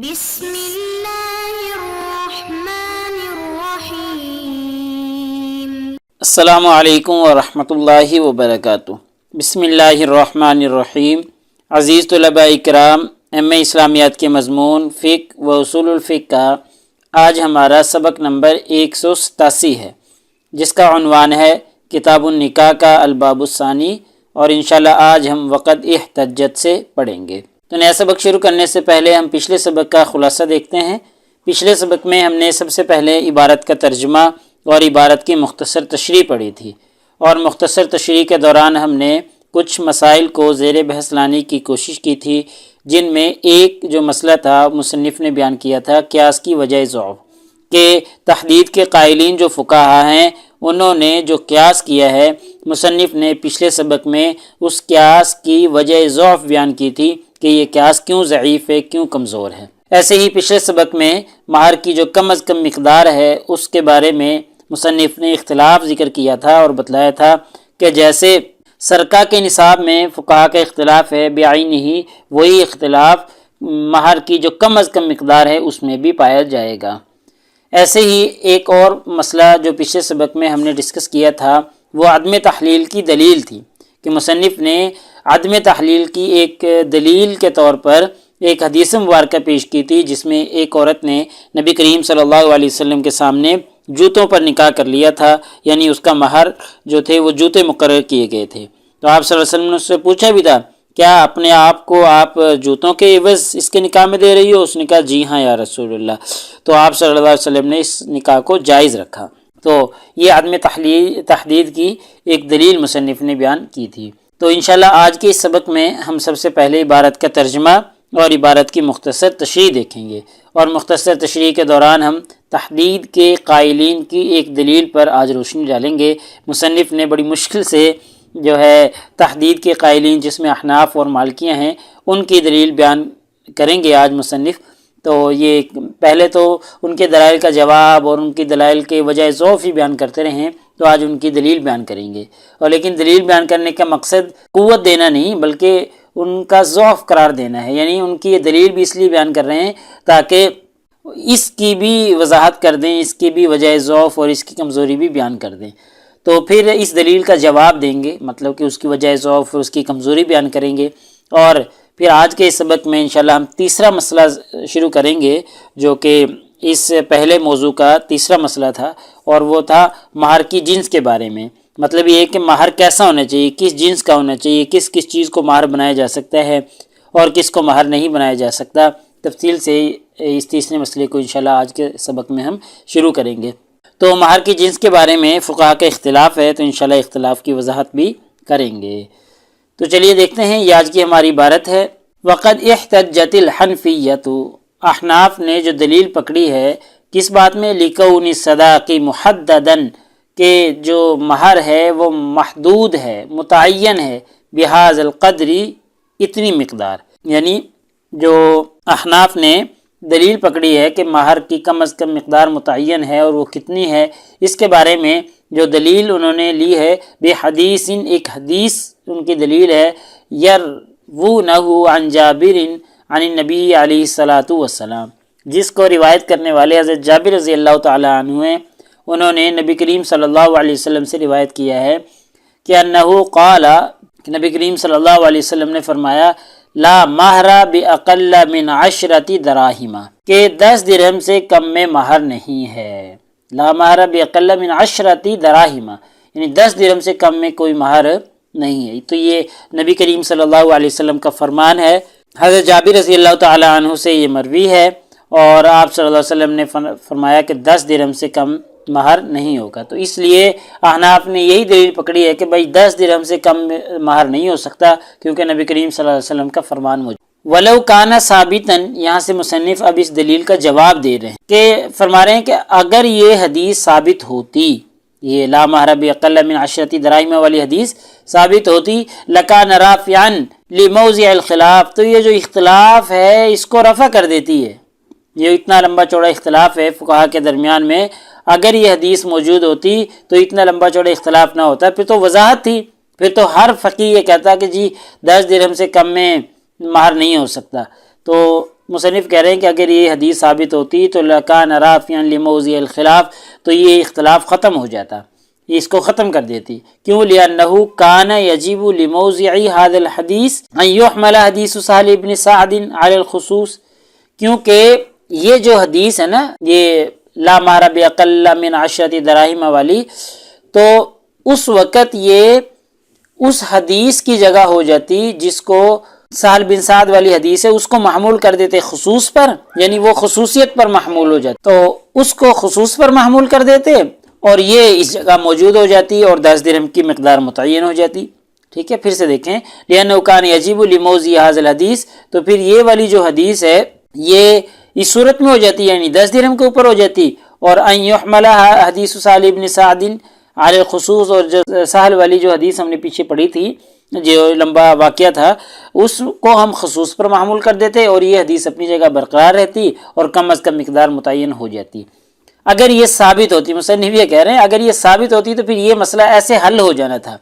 بسم اللہ الرحمن الرحیم۔ السلام علیکم ورحمۃ اللہ وبرکاتہ۔ بسم اللہ الرحمن الرحیم۔ عزیز طلباء اکرام، ایم اے اسلامیات کے مضمون فقہ و اصول الفقہ کا آج ہمارا سبق نمبر 187 ہے، جس کا عنوان ہے کتاب النکاح کا الباب الثانی، اور انشاءاللہ آج ہم وقد احتجت سے پڑھیں گے۔ تو نیا سبق شروع کرنے سے پہلے ہم پچھلے سبق کا خلاصہ دیکھتے ہیں۔ پچھلے سبق میں ہم نے سب سے پہلے عبارت کا ترجمہ اور عبارت کی مختصر تشریح پڑھی تھی، اور مختصر تشریح کے دوران ہم نے کچھ مسائل کو زیر بحث لانے کی کوشش کی تھی، جن میں ایک جو مسئلہ تھا مصنف نے بیان کیا تھا قیاس کی وجہ ضعف، کہ تحدید کے قائلین جو فقہا ہیں انہوں نے جو قیاس کیا ہے، مصنف نے پچھلے سبق میں اس قیاس کی وجہ ضعف بیان کی تھی کہ یہ قیاس کیوں ضعیف ہے، کیوں کمزور ہے۔ ایسے ہی پچھلے سبق میں مہر کی جو کم از کم مقدار ہے اس کے بارے میں مصنف نے اختلاف ذکر کیا تھا اور بتلایا تھا کہ جیسے سرقہ کے نصاب میں فقہا کا اختلاف ہے بعینہ ہی، وہی اختلاف مہر کی جو کم از کم مقدار ہے اس میں بھی پایا جائے گا۔ ایسے ہی ایک اور مسئلہ جو پچھلے سبق میں ہم نے ڈسکس کیا تھا وہ عدم تحلیل کی دلیل تھی، کہ مصنف نے عدم تحلیل کی ایک دلیل کے طور پر ایک حدیث مبارکہ پیش کی تھی، جس میں ایک عورت نے نبی کریم صلی اللہ علیہ وسلم کے سامنے جوتوں پر نکاح کر لیا تھا، یعنی اس کا مہر جو تھے وہ جوتے مقرر کیے گئے تھے۔ تو آپ صلی اللہ علیہ وسلم نے اس سے پوچھا بھی تھا، کیا اپنے آپ کو آپ جوتوں کے عوض اس کے نکاح میں دے رہی ہو؟ اس نے کہا جی ہاں یا رسول اللہ۔ تو آپ صلی اللہ علیہ وسلم نے اس نکاح کو جائز رکھا۔ تو یہ عدم تحدید کی ایک دلیل مصنف نے بیان کی تھی۔ تو انشاءاللہ آج کے اس سبق میں ہم سب سے پہلے عبارت کا ترجمہ اور عبارت کی مختصر تشریح دیکھیں گے، اور مختصر تشریح کے دوران ہم تحدید کے قائلین کی ایک دلیل پر آج روشنی ڈالیں گے۔ مصنف نے بڑی مشکل سے جو ہے تحدید کے قائلین، جس میں احناف اور مالکیہ ہیں، ان کی دلیل بیان کریں گے آج مصنف۔ تو یہ پہلے تو ان کے دلائل کا جواب اور ان کی دلائل کے وجہ ضعف ہی بیان کرتے رہے ہیں، تو آج ان کی دلیل بیان کریں گے۔ اور لیکن دلیل بیان کرنے کا مقصد قوت دینا نہیں، بلکہ ان کا ضعف قرار دینا ہے، یعنی ان کی یہ دلیل بھی اس لیے بیان کر رہے ہیں تاکہ اس کی بھی وضاحت کر دیں، اس کی بھی وجہ ضعف اور اس کی کمزوری بھی بیان کر دیں۔ تو پھر اس دلیل کا جواب دیں گے، مطلب کہ اس کی وجہ ضعف اور اس کی کمزوری بیان کریں گے، اور پھر آج کے اس سبق میں انشاءاللہ ہم تیسرا مسئلہ شروع کریں گے، جو کہ اس پہلے موضوع کا تیسرا مسئلہ تھا، اور وہ تھا مہر کی جنس کے بارے میں۔ مطلب یہ کہ مہر کیسا ہونا چاہیے، کس جنس کا ہونا چاہیے، کس کس چیز کو مہر بنایا جا سکتا ہے اور کس کو مہر نہیں بنایا جا سکتا۔ تفصیل سے اس تیسرے مسئلے کو انشاءاللہ آج کے سبق میں ہم شروع کریں گے۔ تو مہر کی جنس کے بارے میں فقہا کا اختلاف ہے، تو انشاءاللہ اختلاف کی وضاحت بھی کریں گے۔ تو چلیے دیکھتے ہیں، یہ آج کی ہماری عبارت ہے۔ وقد احتجت الحنفیۃ، احناف نے جو دلیل پکڑی ہے کس بات میں؟ لکون الصداق محدداً، کہ جو مہر ہے وہ محدود ہے، متعین ہے، بہذا القدر، اتنی مقدار، یعنی جو احناف نے دلیل پکڑی ہے کہ مہر کی کم از کم مقدار متعین ہے، اور وہ کتنی ہے، اس کے بارے میں جو دلیل انہوں نے لی ہے بحدیث، ایک حدیث ان کی دلیل ہے، یروونہ عن جابر عن النبی علیہ الصلاۃ والسلام، جس کو روایت کرنے والے حضرت جابر رضی اللہ تعالی عنہ ہیں۔ انہوں نے نبی کریم صلی اللہ علیہ وسلم سے روایت کیا ہے کہ انہ قال، کہ نبی کریم صلی اللہ علیہ وسلم نے فرمایا، لا مہر باقل من 10 دراہم، کہ 10 درہم سے کم میں مہر نہیں ہے۔ لا مہر باقل من 10 دراہم، یعنی 10 درہم سے کم میں کوئی مہر نہیں ہے۔ تو یہ نبی کریم صلی اللہ علیہ وسلم کا فرمان ہے، حضرت جابر رضی اللہ تعالی عنہ سے یہ مروی ہے، اور آپ صلی اللہ علیہ وسلم نے فرمایا کہ 10 درہم سے کم مہر نہیں ہوگا۔ تو اس لیے احناف نے یہی دلیل پکڑی ہے کہ بھائی 10 درہم سے کم مہر نہیں ہو سکتا، کیونکہ نبی کریم صلی اللہ علیہ وسلم کا فرمان موجود۔ ولو کان ثابتا، یہاں سے مصنف اب اس دلیل کا جواب دے رہے ہیں، کہ فرما رہے ہیں کہ اگر یہ حدیث ثابت ہوتی، یہ لا مہر باقل من 10 دراہم والی حدیث ثابت ہوتی، لکان رافعا لموضع الخلاف، تو یہ جو اختلاف ہے اس کو رفع کر دیتی ہے۔ یہ اتنا لمبا چوڑا اختلاف ہے فقہا کے درمیان میں، اگر یہ حدیث موجود ہوتی تو اتنا لمبا چوڑا اختلاف نہ ہوتا، پھر تو وضاحت تھی، پھر تو ہر فقیہ یہ کہتا کہ جی 10 درہم سے کم میں مہر نہیں ہو سکتا۔ تو مصنف کہہ رہے ہیں کہ اگر یہ حدیث ثابت ہوتی تو لکان رافعا لموضع الخلاف، تو یہ اختلاف ختم ہو جاتا، یہ اس کو ختم کر دیتی۔ کیوں؟ لأنہ کان یجب لموضع هذا الحدیث ان یحمل حدیث سہل بن سعد علی الخصوص، کیونکہ یہ جو حدیث ہے نا، یہ لا مہر باقل من 10 دراہم والی، تو اس وقت یہ اس حدیث کی جگہ ہو جاتی جس کو سہل بن سعد والی حدیث ہے اس کو محمول کر دیتے خصوص پر، یعنی وہ خصوصیت پر محمول ہو جاتی، تو اس کو خصوص پر محمول کر دیتے اور یہ اس جگہ موجود ہو جاتی اور 10 درہم کی مقدار متعین ہو جاتی۔ ٹھیک ہے، پھر سے دیکھیں، لأنه كان يجب لموضع هذا الحدیث، تو پھر یہ والی جو حدیث ہے یہ اس صورت میں ہو جاتی، یعنی 10 درہم کے اوپر ہو جاتی، اور ان يحمل حدیث سہل بن سعد علی الخصوص، اور جو سہل والی جو حدیث ہم نے پیچھے پڑھی تھی جو لمبا واقعہ تھا، اس کو ہم خصوص پر معمول کر دیتے اور یہ حدیث اپنی جگہ برقرار رہتی اور کم از کم مقدار متعین ہو جاتی۔ اگر یہ ثابت ہوتی، مصنف یہ کہہ رہے ہیں اگر یہ ثابت ہوتی تو پھر یہ مسئلہ ایسے حل ہو جانا تھا۔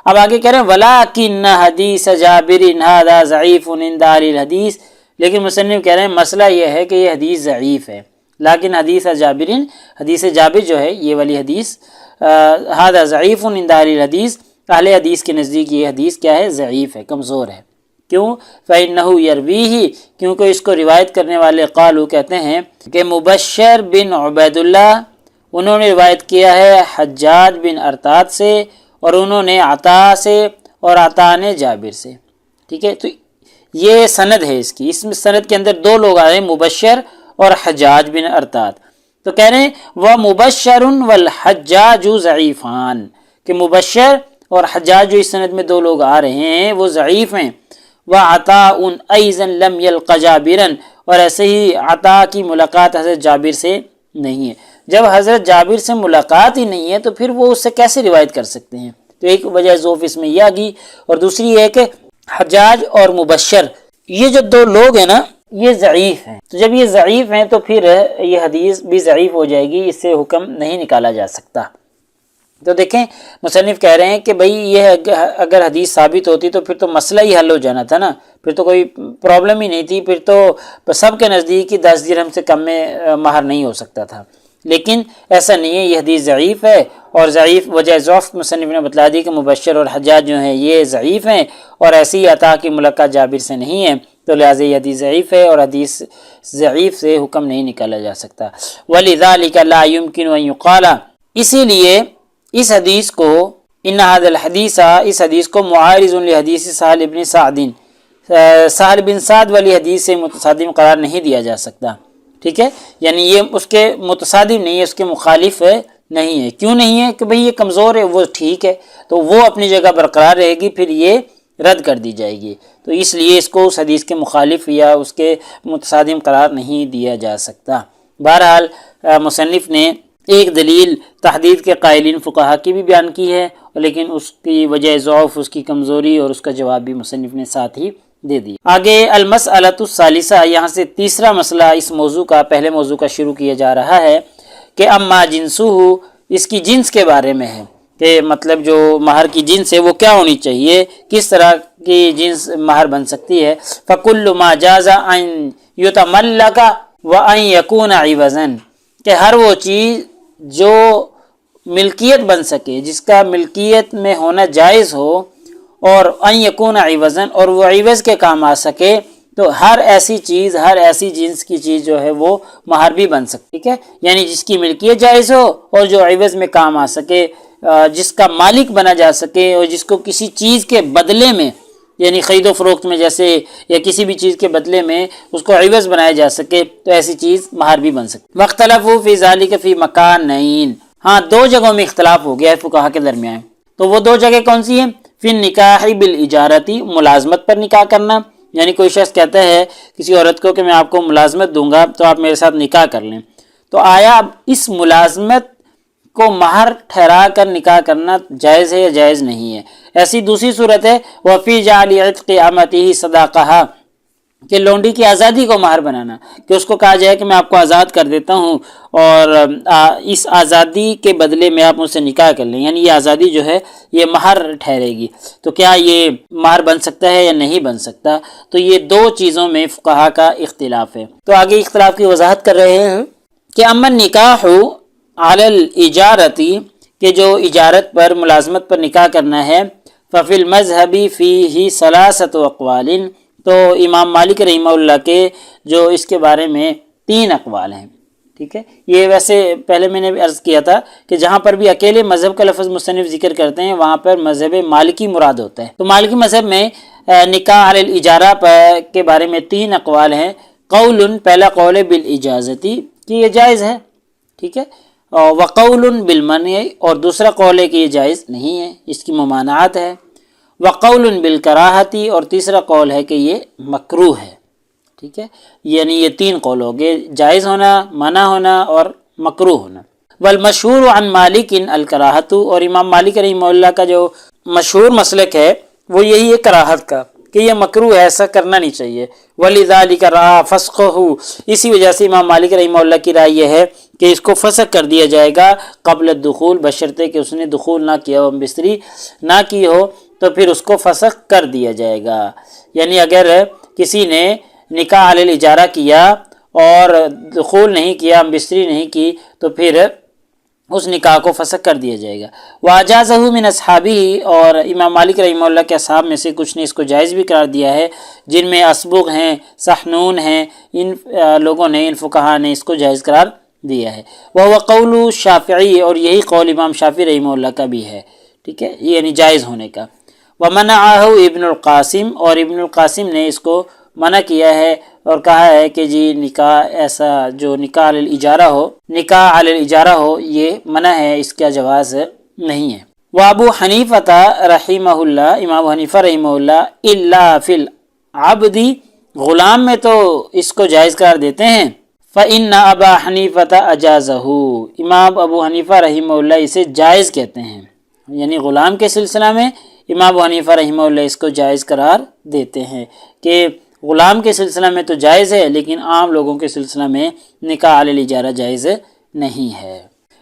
اب آگے کہہ رہے ہیں وَلَكِنَّ حَدِيثَ جَابِرٍ هَذَا ضَعِيفٌ عِنْدَ أَهْلِ الْحَدِيثِ، لیکن مصنف کہہ رہے ہیں مسئلہ یہ ہے کہ یہ حدیث ضعیف ہے، لیکن حدیث جابر، حدیث جابر جو ہے یہ والی حدیث هَذَا ضَعِيفٌ عِنْدَ أَهْلِ الْحَدِيثِ، اہل حدیث کے نزدیک یہ حدیث کیا ہے؟ ضعیف ہے، کمزور ہے۔ کیوں؟ فَإِنَّهُ يَرْوِيهِ، کیونکہ اس کو روایت کرنے والے قالو کہتے ہیں کہ مبشر بن عبید اللہ انہوں نے روایت کیا ہے حجاج بن ارطاد سے، اور انہوں نے عطا سے، اور عطا نے جابر سے۔ ٹھیک ہے، تو یہ سند ہے اس کی، اس میں سند کے اندر 2 لوگ آئے، مبشر اور حجاج بن ارطاد، تو کہہ رہے ہیں وَمُبَشَّرٌ وَالْحَجَّاجُ ضَعِيفَانِ، کہ مبشر اور حجاج جو اس سند میں 2 لوگ آ رہے ہیں وہ ضعیف ہیں۔ وَعَطَاءٌ أَيْضًا لَمْ يَلْقَ جَابِرًا، اور ایسے ہی عطا کی ملاقات حضرت جابر سے نہیں ہے۔ جب حضرت جابر سے ملاقات ہی نہیں ہے تو پھر وہ اس سے کیسے روایت کر سکتے ہیں؟ تو ایک وجہ ضعف اس میں یہ آ گئی، اور دوسری یہ ہے کہ حجاج اور مبشر یہ جو 2 لوگ ہیں نا یہ ضعیف ہیں، تو جب یہ ضعیف ہیں تو پھر یہ حدیث بھی ضعیف ہو جائے گی، اس سے حکم نہیں نکالا جا سکتا۔ تو دیکھیں مصنف کہہ رہے ہیں کہ بھئی یہ اگر حدیث ثابت ہوتی تو پھر تو مسئلہ ہی حل ہو جانا تھا نا، پھر تو کوئی پرابلم ہی نہیں تھی، پھر تو سب کے نزدیک ہی 10 درہم سے کم میں مہر نہیں ہو سکتا تھا، لیکن ایسا نہیں ہے، یہ حدیث ضعیف ہے، اور ضعیف وجہ ضعف مصنف نے بتلا دی کہ مبشر اور حجاج جو ہیں یہ ضعیف ہیں، اور ایسی عطا کی ملاقات جابر سے نہیں ہے، تو لہٰذا یہ حدیث ضعیف ہے اور حدیث ضعیف سے حکم نہیں نکالا جا سکتا۔ وَلِذَلِكَ لَا يُمْكِنُ أَن يُقَالَ، اسی لیے اس حدیث کو ان هذا الحدیث، اس حدیث کو معارض لحدیث سہل بن سعد، سہل بن سعد والی حدیث سے متصادم قرار نہیں دیا جا سکتا۔ ٹھیک ہے، یعنی یہ اس کے متصادم نہیں ہے، اس کے مخالف نہیں ہے۔ کیوں نہیں ہے؟ کہ بھئی یہ کمزور ہے، وہ ٹھیک ہے، تو وہ اپنی جگہ برقرار رہے گی، پھر یہ رد کر دی جائے گی، تو اس لیے اس کو اس حدیث کے مخالف یا اس کے متصادم قرار نہیں دیا جا سکتا۔ بہرحال مصنف نے ایک دلیل تحدید کے قائلین فقہا کی بھی بیان کی ہے، لیکن اس کی وجہ ضعف، اس کی کمزوری، اور اس کا جواب بھی مصنف نے ساتھ ہی دے دی۔ آگے المسئلۃ الثالثہ، یہاں سے تیسرا مسئلہ اس موضوع کا، پہلے موضوع کا شروع کیا جا رہا ہے کہ اما جنسہ، اس کی جنس کے بارے میں ہے کہ مطلب جو مہر کی جنس ہے وہ کیا ہونی چاہیے، کس طرح کی جنس مہر بن سکتی ہے۔ فَكُلُّ مَا جَازَ أَن يُتَمَلَّكَ وَأَن يَكُونَ عِوَزًا، کہ ہر وہ چیز جو ملکیت بن سکے، جس کا ملکیت میں ہونا جائز ہو، اور ان یکون عوضاً، اور وہ عوض کے کام آ سکے، تو ہر ایسی چیز، ہر ایسی جنس کی چیز جو ہے وہ مہر بھی بن سکتی، ٹھیک ہے، یعنی جس کی ملکیت جائز ہو اور جو عوض میں کام آ سکے، جس کا مالک بنا جا سکے، اور جس کو کسی چیز کے بدلے میں، یعنی خرید و فروخت میں جیسے، یا کسی بھی چیز کے بدلے میں اس کو عوض بنایا جا سکے، تو ایسی چیز مہر بھی بن سکتی۔ واختلفوا فی ذلک فی مکانین، ہاں 2 جگہوں میں اختلاف ہو گیا ہے فقہا کے درمیان، تو وہ 2 جگہ کون سی ہیں؟ فی النکاح بالاجارتی، ملازمت پر نکاح کرنا، یعنی کوئی شخص کہتا ہے کسی عورت کو کہ میں آپ کو ملازمت دوں گا تو آپ میرے ساتھ نکاح کر لیں، تو آیا اس ملازمت کو مہر ٹھہرا کر نکاح کرنا جائز ہے یا جائز نہیں ہے؟ ایسی دوسری صورت ہے وفی جعل عتق امتہ صداقہ، کہ لونڈی کی آزادی کو مہر بنانا، کہ اس کو کہا جائے کہ میں آپ کو آزاد کر دیتا ہوں اور اس آزادی کے بدلے میں آپ مجھ سے نکاح کر لیں، یعنی یہ آزادی جو ہے یہ مہر ٹھہرے گی، تو کیا یہ مہر بن سکتا ہے یا نہیں بن سکتا؟ تو یہ دو چیزوں میں فقہا کا اختلاف ہے۔ تو آگے اختلاف کی وضاحت کر رہے ہیں کہ امن نکاح علی الاجارتی، کہ جو اجارت پر ملازمت پر نکاح کرنا ہے، ففی المذہبی فیہ ثلاثۃ اقوال، تو امام مالک رحمہ اللہ کے جو اس کے بارے میں 3 اقوال ہیں، ٹھیک ہے۔ یہ ویسے پہلے میں نے بھی عرض کیا تھا کہ جہاں پر بھی اکیلے مذہب کا لفظ مصنف ذکر کرتے ہیں وہاں پر مذہب مالکی مراد ہوتا ہے۔ تو مالکی مذہب میں نکاح علی الاجارہ کے بارے میں 3 اقوال ہیں۔ قول، پہلا قول ہے بالاجازتی کہ یہ جائز ہے، ٹھیک ہے، وقول بالمنع، اور دوسرا قول ہے کہ یہ جائز نہیں ہے، اس کی ممانعت ہے، وقول بالکراہتی، اور تیسرا قول ہے کہ یہ مکروہ ہے، ٹھیک ہے۔ یعنی یہ 3 قول ہو گئے، جائز ہونا، منع ہونا اور مکروہ ہونا۔ والمشہور عن مالک الکراہت، اور امام مالک رحمہ اللہ کا جو مشہور مسلک ہے وہ یہی ہے کراہت کا، کہ یہ مکروہ ہے، ایسا کرنا نہیں چاہیے۔ ولذالک رأى فسخہ، اسی وجہ سے امام مالک رحمہ اللہ کی رائے یہ ہے کہ اس کو فسخ کر دیا جائے گا قبل الدخول، بشرطے کہ اس نے دخول نہ کیا ہو، بستری نہ کی ہو، تو پھر اس کو فسخ کر دیا جائے گا۔ یعنی اگر کسی نے نکاح علی الاجارہ کیا اور دخول نہیں کیا، بستری نہیں کی، تو پھر اس نکاح کو فسخ کر دیا جائے گا۔ وَأَجَازَهُ مِنْ أَصْحَابِهِ، اور امام مالک رحمہ اللہ کے اصحاب میں سے کچھ نے اس کو جائز بھی قرار دیا ہے، جن میں اسبغ ہیں، سحنون ہیں، ان لوگوں نے، ان فقہا نے اس کو جائز قرار دیا ہے۔ وَهُوَ قَوْلُ الشافعی، اور یہی قول امام شافعی رحمہ اللہ کا بھی ہے، ٹھیک ہے، یعنی جائز ہونے کا۔ وَمَنَعَهُ ابن القاسم، اور ابن القاسم نے اس کو منع کیا ہے اور کہا ہے کہ جی نکاح ایسا جو نکاح علی الاجارہ ہو یہ منع ہے، اس کا جواز نہیں ہے۔ وابو حنیفہ رحمہ اللہ، امام حنیفہ رحمہ اللہ، الا فی العبد، غلام میں تو اس کو جائز قرار دیتے ہیں۔ فإن ابا حنیفہ اجازہ، امام ابو حنیفہ رحمہ اللہ اسے جائز کہتے ہیں، یعنی غلام کے سلسلہ میں امام ابو حنیفہ رحمہ اللہ اس کو جائز قرار دیتے ہیں کہ غلام کے سلسلہ میں تو جائز ہے لیکن عام لوگوں کے سلسلہ میں نکاح علی الاجارہ جائز نہیں ہے۔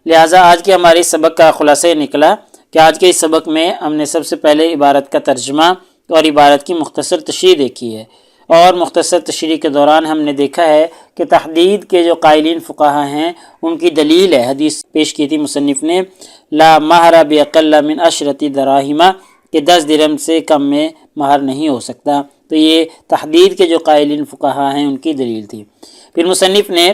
لہٰذا آج کے ہمارے سبق کا خلاصہ نکلا کہ آج کے اس سبق میں ہم نے سب سے پہلے عبارت کا ترجمہ اور عبارت کی مختصر تشریح دیکھی ہے، اور مختصر تشریح کے دوران ہم نے دیکھا ہے کہ تحدید کے جو قائلین فقہا ہیں ان کی دلیل ہے، حدیث پیش کی تھی مصنف نے، لا مہر باقل من 10 دراہم، کہ 10 درہم سے کم میں مہر نہیں ہو سکتا، تو یہ تحدید کے جو قائلین فقہا ہیں ان کی دلیل تھی۔ پھر مصنف نے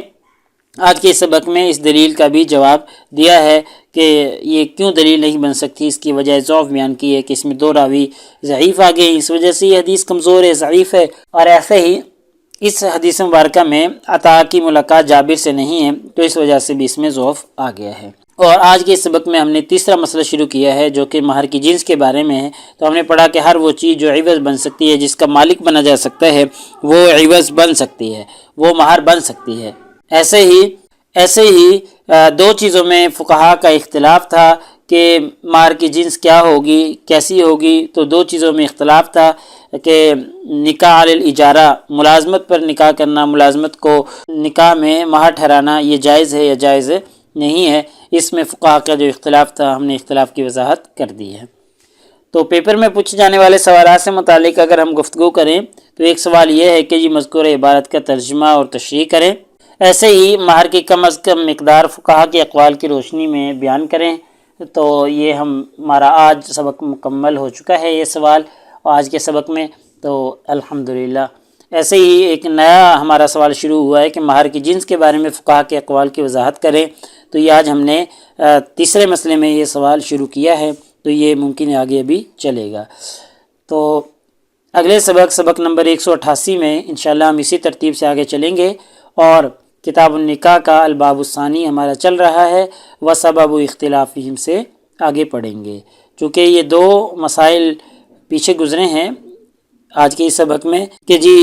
آج کے سبق میں اس دلیل کا بھی جواب دیا ہے کہ یہ کیوں دلیل نہیں بن سکتی، اس کی وجہ ضعف بیان کی ہے کہ اس میں 2 راوی ضعیف آ گئے، اس وجہ سے یہ حدیث کمزور ہے، ضعیف ہے، اور ایسے ہی اس حدیث مبارکہ میں عطا کی ملاقات جابر سے نہیں ہے، تو اس وجہ سے بھی اس میں ضعف آ گیا ہے۔ اور آج کے سبق میں ہم نے تیسرا مسئلہ شروع کیا ہے جو کہ مہر کی جنس کے بارے میں ہے۔ تو ہم نے پڑھا کہ ہر وہ چیز جو عوض بن سکتی ہے، جس کا مالک بنا جا سکتا ہے، وہ عوض بن سکتی ہے، وہ مہر بن سکتی ہے۔ ایسے ہی 2 چیزوں میں فقہا کا اختلاف تھا کہ مہر کی جنس کیا ہوگی، کیسی ہوگی، تو 2 چیزوں میں اختلاف تھا کہ نکاح علی الاجارہ، ملازمت پر نکاح کرنا، ملازمت کو نکاح میں مہر ٹھہرانا، یہ جائز ہے یا جائز نہیں ہے۔ اس میں فقہا کا جو اختلاف تھا ہم نے اختلاف کی وضاحت کر دی ہے۔ تو پیپر میں پوچھے جانے والے سوالات سے متعلق اگر ہم گفتگو کریں تو ایک سوال یہ ہے کہ یہ مذکورہ عبارت کا ترجمہ اور تشریح کریں، ایسے ہی مہر کی کم از کم مقدار فقہا کے اقوال کی روشنی میں بیان کریں۔ تو یہ ہمارا آج سبق مکمل ہو چکا ہے، یہ سوال آج کے سبق میں، تو الحمدللہ۔ ایسے ہی ایک نیا ہمارا سوال شروع ہوا ہے کہ مہر کی جنس کے بارے میں فقہا کے اقوال کی وضاحت کریں، تو یہ آج ہم نے تیسرے مسئلے میں یہ سوال شروع کیا ہے، تو یہ ممکن ہے آگے بھی چلے گا۔ تو اگلے سبق نمبر 188 میں انشاءاللہ ہم اسی ترتیب سے آگے چلیں گے، اور کتاب النکاح کا الباب الثانی ہمارا چل رہا ہے، وسبب اختلافہم سے آگے پڑھیں گے۔ چونکہ یہ 2 مسائل پیچھے گزرے ہیں آج کے اس سبق میں کہ جی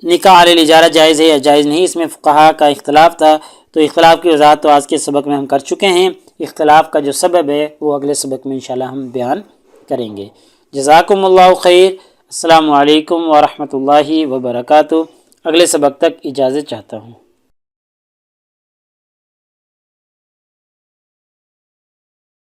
نکاح علی الاجارہ جائز ہے یا جائز نہیں، اس میں فقہا کا اختلاف تھا، تو اختلاف کی وضاحت تو آج کے سبق میں ہم کر چکے ہیں، اختلاف کا جو سبب ہے وہ اگلے سبق میں انشاءاللہ ہم بیان کریں گے۔ جزاکم اللہ خیر۔ السلام علیکم ورحمۃ اللہ وبرکاتہ۔ اگلے سبق تک اجازت چاہتا ہوں۔